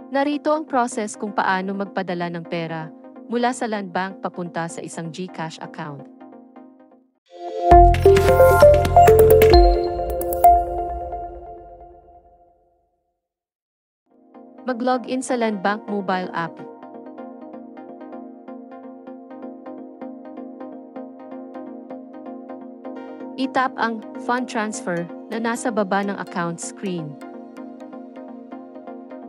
Narito ang process kung paano magpadala ng pera mula sa Land Bank papunta sa isang GCash account. Mag-login sa Land Bank mobile app. I-tap ang Fund Transfer na nasa baba ng account screen.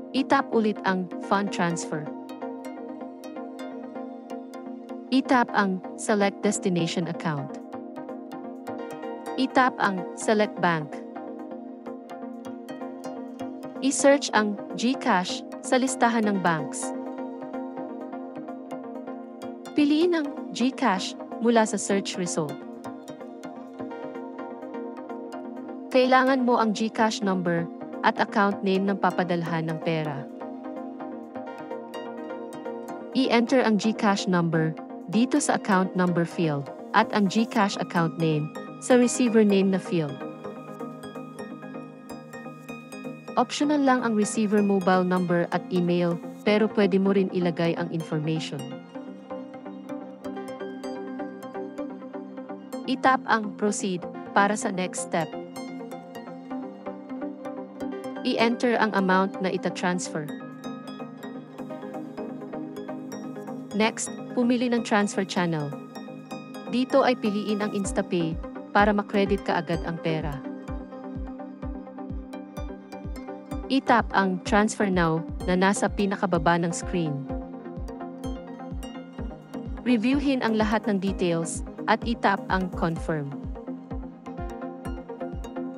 I-tap ulit ang Fund Transfer. I-tap ang Select Destination Account. I-tap ang Select Bank. I-search ang GCash sa listahan ng banks. Piliin ang GCash mula sa search result. Kailangan mo ang GCash number at account name ng papadalhan ng pera. I-enter ang GCash number dito sa account number field at ang GCash account name sa receiver name na field. Optional lang ang receiver mobile number at email, pero pwede mo rin ilagay ang information. I-tap ang Proceed para sa next step. I-enter ang amount na ita-transfer. Next, pumili ng transfer channel. Dito ay piliin ang InstaPay para makredit ka agad ang pera. I-tap ang Transfer Now na nasa pinakababa ng screen. Reviewin ang lahat ng details at i-tap ang Confirm.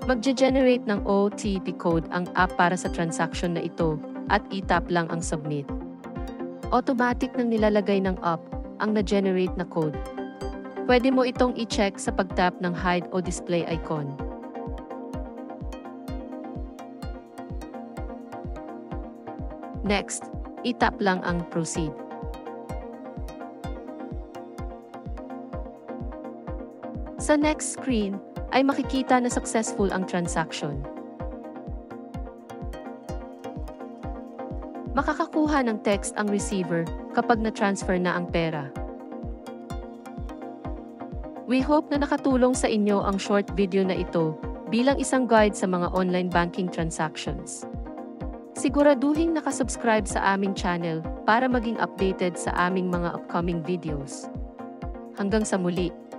Magge-generate ng OTP code ang app para sa transaction na ito at i-tap lang ang Submit. Automatic nang nilalagay ng app ang na-generate na code. Pwede mo itong i-check sa pag-tap ng Hide o Display icon. Next, i-tap lang ang Proceed. Sa next screen, ay makikita na successful ang transaction. Makakakuha ng text ang receiver kapag na-transfer na ang pera. We hope na nakatulong sa inyo ang short video na ito bilang isang guide sa mga online banking transactions. Siguraduhin nakasubscribe sa aming channel para maging updated sa aming mga upcoming videos. Hanggang sa muli!